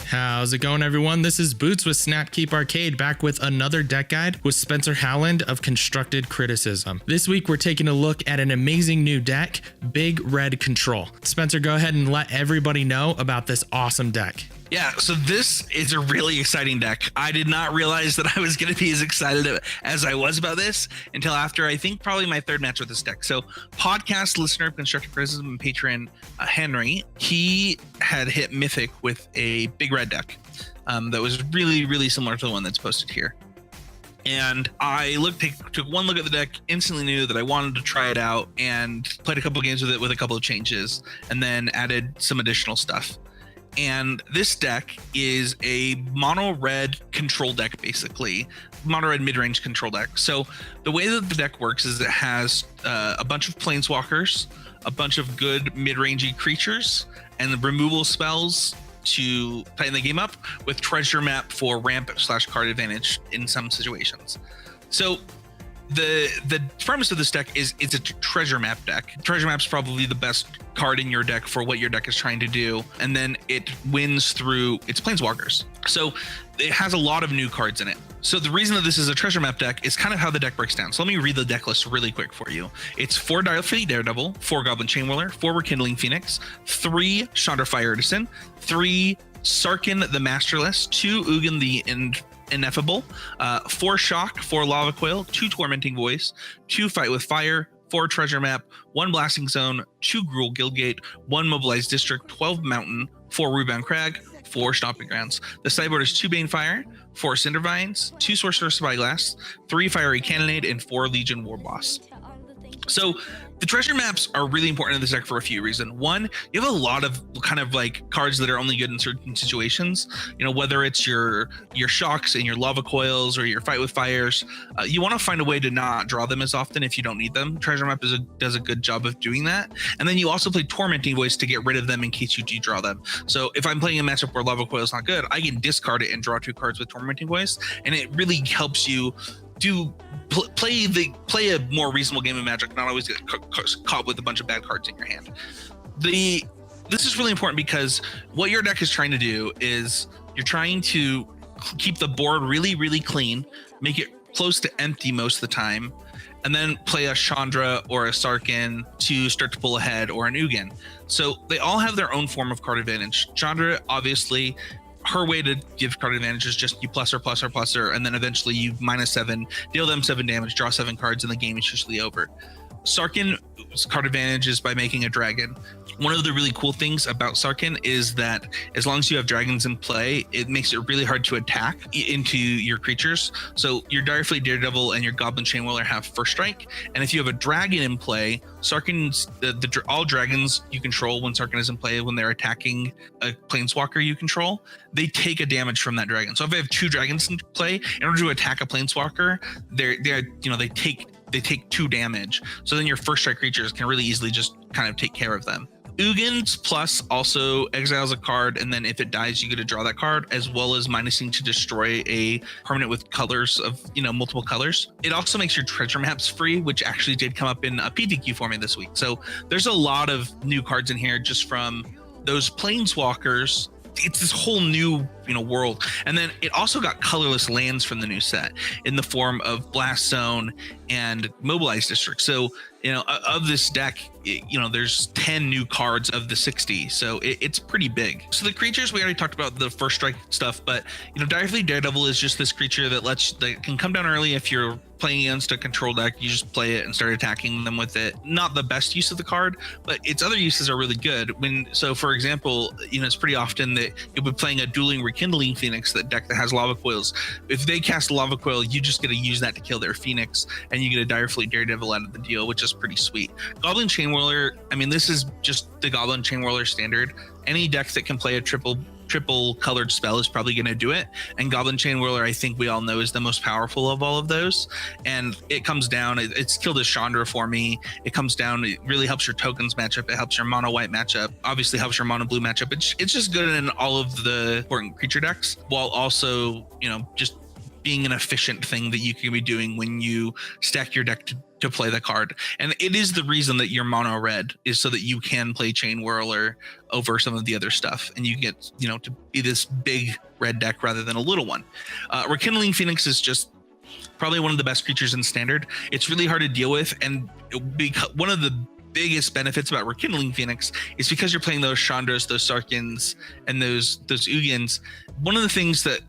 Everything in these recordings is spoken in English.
How's it going, everyone? This is Boots with Snapkeep Arcade, back with another deck guide with Spencer Howland of Constructed Criticism. This week, we're taking a look at an amazing new deck, Big Red Control. Spencer, go ahead and let everybody know about this awesome deck. Yeah, so this is a really exciting deck. I did not realize that I was going to be as excited as I was about this until after, I think, probably my third match with this deck. So podcast listener of Constructive Criticism and patron Henry, he had hit Mythic with a big red deck that was really, really similar to the one that's posted here. And I took one look at the deck, instantly knew that I wanted to try it out, and played a couple games with it with a couple of changes, and then added some additional stuff. And this deck is a mono red control deck, basically mono red mid-range control deck. So the way that the deck works is it has a bunch of planeswalkers, a bunch of good mid-rangey creatures, and the removal spells to tighten the game up, with treasure map for ramp/card advantage in some situations. So the premise of this deck is it's a treasure map deck. Treasure map's probably the best card in your deck for what your deck is trying to do, and then it wins through its planeswalkers. So it has a lot of new cards in it. So the reason that this is a treasure map deck is kind of how the deck breaks down. So let me read the deck list really quick for you. It's 4 Daredevil, 4 Goblin Chainwhirler, 4 Rekindling Phoenix, 3 Chandra Artisan, 3 Sarkhan the Masterless, 2 Ugin the Ineffable, 4 Shock, 4 Lava Coil, 2 Tormenting Voice, 2 Fight with Fire, 4 Treasure Map, 1 Blasting Zone, 2 Gruul Guildgate, 1 Mobilized District, 12 Mountain, 4 Rootbound Crag, 4 Stomping Grounds. The sideboard is 2 Banefire, 4 Cindervines, 2 Sorcerous Spyglass, 3 Fiery Cannonade, and 4 Legion Warboss. So the treasure maps are really important in this deck for a few reasons. One, you have a lot of kind of like cards that are only good in certain situations. You know, whether it's your shocks and your lava coils or your fight with fires, you want to find a way to not draw them as often if you don't need them. Treasure map does a good job of doing that. And then you also play Tormenting Voice to get rid of them in case you do draw them. So if I'm playing a matchup where lava coil is not good, I can discard it and draw 2 cards with Tormenting Voice, and it really helps you play a more reasonable game of Magic, not always get caught with a bunch of bad cards in your hand. This is really important because what your deck is trying to do is you're trying to keep the board really, really clean, make it close to empty most of the time, and then play a Chandra or a Sarkhan to start to pull ahead, or an Ugin. So they all have their own form of card advantage. Chandra, obviously, her way to give card advantage is just you plus her, and then eventually you -7, deal them 7 damage, draw 7 cards, and the game is usually over. Sarkhan's card advantage is by making a dragon. One of the really cool things about Sarkhan is that as long as you have dragons in play, it makes it really hard to attack into your creatures. So your Direfleet Daredevil and your Goblin Chainwhirler have first strike, and if you have a dragon in play, Sarkhan's all dragons you control when Sarkhan is in play, when they're attacking a planeswalker you control, they take a damage from that dragon. So if I have 2 dragons in play, in order to attack a planeswalker, they take 2 damage. So then your first strike creatures can really easily just kind of take care of them. Ugin's plus also exiles a card, and then if it dies, you get to draw that card, as well as minusing to destroy a permanent with colors of, multiple colors. It also makes your treasure maps free, which actually did come up in a PTQ for me this week. So there's a lot of new cards in here just from those planeswalkers. It's this whole new world. And then it also got colorless lands from the new set in the form of Blast Zone and Mobilized District. So of this deck, there's 10 new cards of the 60, so it's pretty big. So the creatures, we already talked about the first strike stuff, but Direfleet Daredevil is just this creature that can come down early. If you're playing against a control deck, you just play it and start attacking them with it. Not the best use of the card, but its other uses are really good. So for example, it's pretty often that you'll be playing a dueling Rekindling Phoenix, that deck that has lava coils. If they cast a lava coil, you just get to use that to kill their Phoenix, and you get a Direfleet Daredevil out of the deal, which is pretty sweet. Goblin Chainwhirler, this is just the Goblin Chainwhirler standard. Any deck that can play a triple colored spell is probably going to do it, and Goblin Chainwhirler, I think we all know, is the most powerful of all of those. And it comes down, it's killed a Chandra for me. It comes down, it really helps your tokens matchup, it helps your mono white matchup, obviously helps your mono blue matchup. It's just good in all of the important creature decks, while also just being an efficient thing that you can be doing when you stack your deck to play the card. And it is the reason that you're mono red, is so that you can play Chainwhirler over some of the other stuff, and you get, you know, to be this big red deck rather than a little one. Rekindling Phoenix is just probably one of the best creatures in Standard. It's really hard to deal with, and one of the biggest benefits about Rekindling Phoenix is because you're playing those Chandras, those Sarkhans, and those Ugins. One of the things that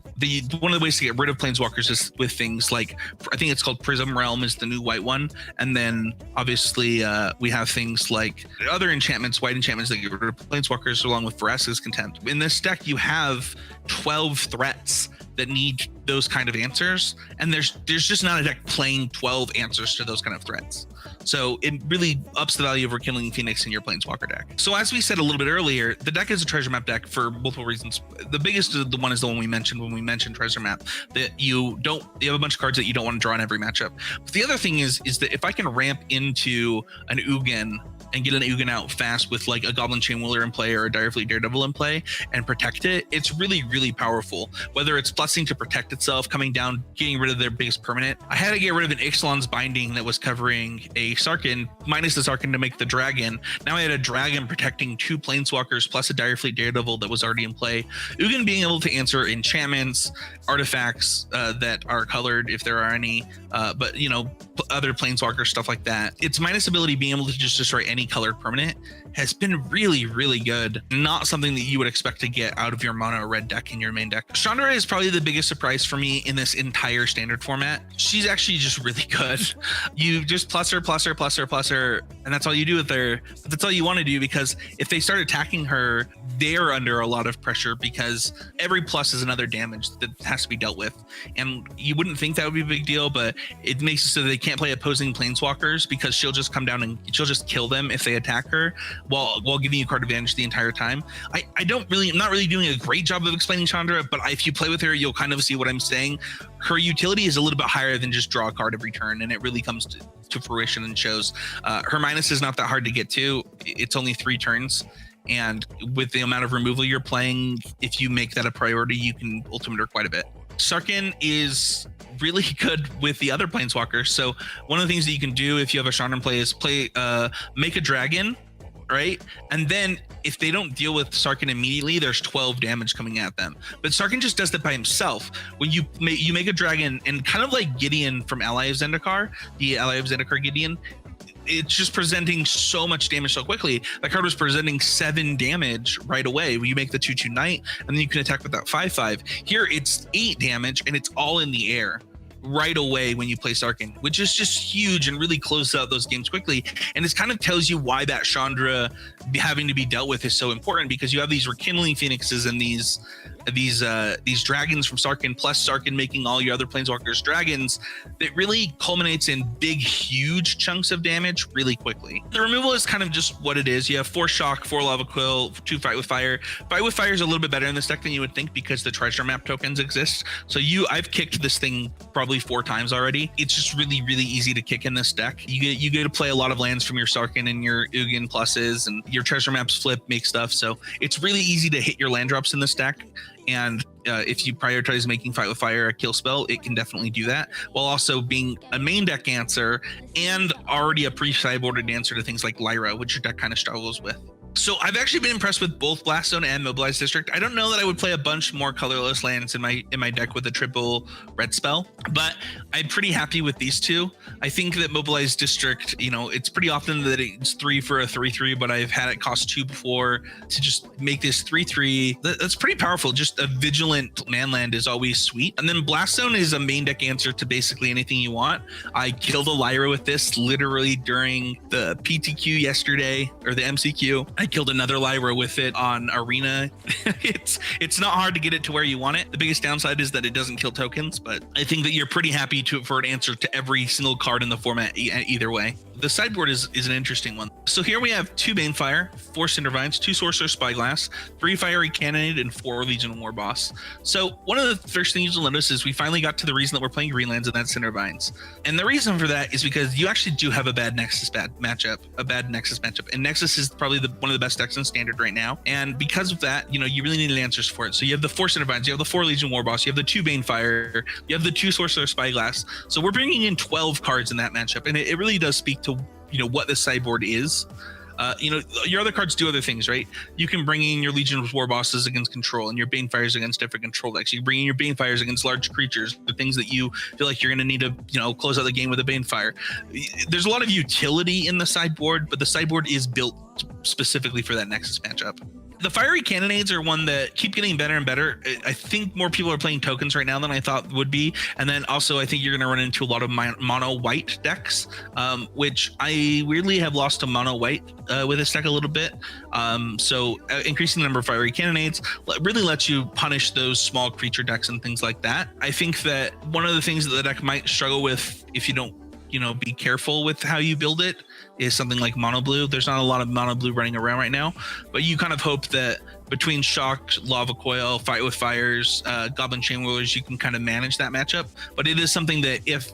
one of the ways to get rid of planeswalkers is with things like, I think it's called Prism Realm is the new white one, and then obviously we have things like other enchantments, white enchantments that get rid of planeswalkers, along with Vraska's Contempt. In this deck, you have 12 threats that need those kind of answers, and there's just not a deck playing 12 answers to those kind of threats. So it really ups the value of Rekindling Phoenix in your Planeswalker deck. So as we said a little bit earlier, the deck is a treasure map deck for multiple reasons. The biggest the one is the one we mentioned when we mentioned treasure map, that you have a bunch of cards that you don't want to draw in every matchup. But the other thing is that if I can ramp into an Ugin and get an Ugin out fast with like a Goblin Chainwhirler in play or a Direfleet Daredevil in play and protect it, it's really, really powerful. Whether it's plussing to protect itself, coming down, getting rid of their biggest permanent. I had to get rid of an Ixalan's Binding that was covering a Sarkhan, minus the Sarkhan to make the dragon. Now I had a dragon protecting 2 planeswalkers plus a Direfleet Daredevil that was already in play. Ugin being able to answer enchantments, artifacts that are colored if there are any, but you know, other planeswalkers, stuff like that. Its minus ability being able to just destroy any colored permanent has been really, really good. Not something that you would expect to get out of your mono red deck in your main deck. Chandra is probably the biggest surprise for me in this entire Standard format. She's actually just really good. You just plus her, and that's all you do with her. But that's all you want to do, because if they start attacking her, they're under a lot of pressure, because every plus is another damage that has to be dealt with. And you wouldn't think that would be a big deal, but it makes it so they can't play opposing planeswalkers, because she'll just come down and she'll just kill them if they attack her while giving you card advantage the entire time. I'm not really doing a great job of explaining Chandra, but if you play with her, you'll kind of see what I'm saying. Her utility is a little bit higher than just draw a card every turn, and it really comes to fruition and shows. Her minus is not that hard to get to. It's only 3 turns. And with the amount of removal you're playing, if you make that a priority, you can ultimate her quite a bit. Sarkhan is really good with the other planeswalkers. So one of the things that you can do if you have a Chandra in play is make a dragon, right? And then if they don't deal with Sarkhan immediately, there's 12 damage coming at them. But Sarkhan just does that by himself. When you make a dragon, and kind of like Gideon from Ally of Zendikar, the Ally of Zendikar Gideon, it's just presenting so much damage so quickly. That card was presenting 7 damage right away. You make the 2/2 Knight, and then you can attack with that 5/5. Here it's 8 damage, and it's all in the air right away when you play Sarkhan, which is just huge and really closes out those games quickly. And this kind of tells you why that Chandra having to be dealt with is so important, because you have these Rekindling Phoenixes and these dragons from Sarkhan, plus Sarkhan making all your other planeswalkers dragons, that really culminates in big, huge chunks of damage really quickly. The removal is kind of just what it is. You have 4 Shock, 4 Lava Coil, 2 Fight with Fire. Fight with Fire is a little bit better in this deck than you would think, because the treasure map tokens exist. So I've kicked this thing probably 4 times already. It's just really, really easy to kick in this deck. You get to play a lot of lands from your Sarkhan and your Ugin pluses, and your treasure maps flip, make stuff. So it's really easy to hit your land drops in this deck. And if you prioritize making Fight with Fire a kill spell, it can definitely do that, while also being a main deck answer and already a pre-sideboarded answer to things like Lyra, which your deck kind of struggles with. So I've actually been impressed with both Blast Zone and Mobilized District. I don't know that I would play a bunch more colorless lands in my deck with a triple red spell, but I'm pretty happy with these 2. I think that Mobilized District, it's pretty often that it's 3 for a 3/3, but I've had it cost 2 before to just make this 3/3. That's pretty powerful. Just a vigilant manland is always sweet. And then Blast Zone is a main deck answer to basically anything you want. I killed a Lyra with this literally during the PTQ yesterday, or the MCQ. I killed another Lyra with it on Arena. It's not hard to get it to where you want it. The biggest downside is that it doesn't kill tokens, but I think that you're pretty happy for an answer to every single card in the format either way. The sideboard is an interesting one. So here we have 2 Banefire, 4 Cindervines, 2 Sorcerous Spyglass, 3 Fiery Cannonade, and 4 Legion Warboss. So one of the first things you'll notice is we finally got to the reason that we're playing Greenlands, and that's Cindervines. And the reason for that is because you actually do have a bad Nexus matchup. And Nexus is probably one one of the best decks in Standard right now. And because of that, you know, you really needed answers for it. So you have the 4 Cindervines, you have the 4 Legion Warboss, you have the 2 Banefire, you have the 2 Sorcerous Spyglass. So we're bringing in 12 cards in that matchup, and it really does speak to, you know, what the sideboard is. You know, your other cards do other things, right? You can bring in your Legion Warbosses against control and your Banefires against different control decks. You bring in your Banefires against large creatures, the things that you feel like you're going to need to, you know, close out the game with a Banefire. There's a lot of utility in the sideboard, but the sideboard is built specifically for that Nexus matchup. The Fiery Cannonades are one that keep getting better and better. I think more people are playing tokens right now than I thought would be. And then also I think you're going to run into a lot of mono white decks, which I weirdly have lost to mono white with this deck a little bit. So increasing the number of Fiery Cannonades really lets you punish those small creature decks and things like that. I think that one of the things that the deck might struggle with if you don't, you know, be careful with how you build it is something like mono blue. There's not a lot of mono blue running around right now, but you kind of hope that between Shock, Lava Coil, Fight with Fires, Goblin Chainwhirlers, you can kind of manage that matchup. But it is something that if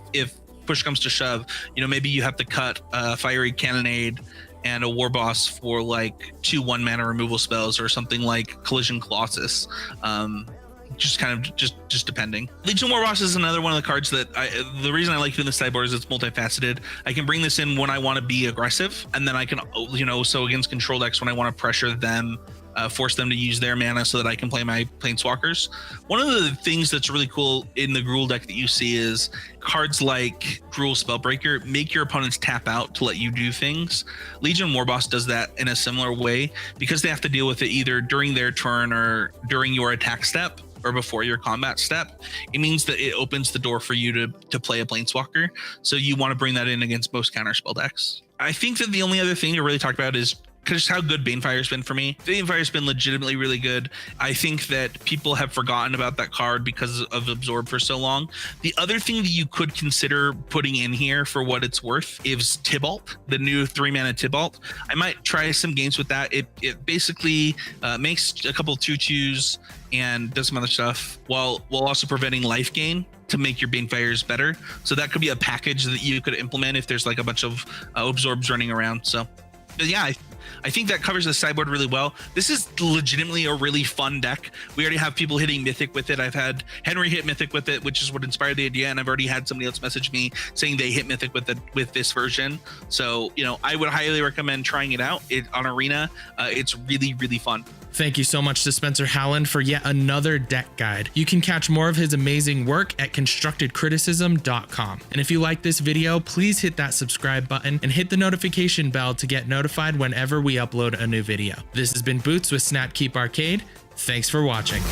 push comes to shove, you know, maybe you have to cut Fiery Cannonade and a Warboss for like 2 1-mana removal spells or something like Collision Colossus. Just kind of just depending. Legion Warboss is another one of the cards that the reason I like it in the sideboard is it's multifaceted. I can bring this in when I want to be aggressive, and then I can, you know, so against control decks when I want to pressure them, force them to use their mana so that I can play my Planeswalkers. One of the things that's really cool in the Gruul deck that you see is cards like Gruul Spellbreaker make your opponents tap out to let you do things. Legion Warboss does that in a similar way because they have to deal with it either during their turn or during your attack step or before your combat step. It means that it opens the door for you to play a Planeswalker. So you want to bring that in against most counterspell decks. I think that the only other thing to really talk about is because how good Banefire's been for me. Banefire's been legitimately really good. I think that people have forgotten about that card because of Absorb for so long. The other thing that you could consider putting in here for what it's worth is Tibalt, the new 3-mana Tibalt. I might try some games with that. It basically makes a couple 2/2s and does some other stuff while also preventing life gain to make your Banefires better. So that could be a package that you could implement if there's like a bunch of Absorbs running around. So yeah, I think that covers the sideboard really well. This is legitimately a really fun deck. We already have people hitting Mythic with it. I've had Henry hit Mythic with it, which is what inspired the idea. And I've already had somebody else message me saying they hit Mythic with this version. So, you know, I would highly recommend trying it out on Arena. It's really, really fun. Thank you so much to Spencer Howland for yet another deck guide. You can catch more of his amazing work at constructedcriticism.com. And if you like this video, please hit that subscribe button and hit the notification bell to get notified whenever we upload a new video. This has been Boots with Snapkeep Arcade. Thanks for watching.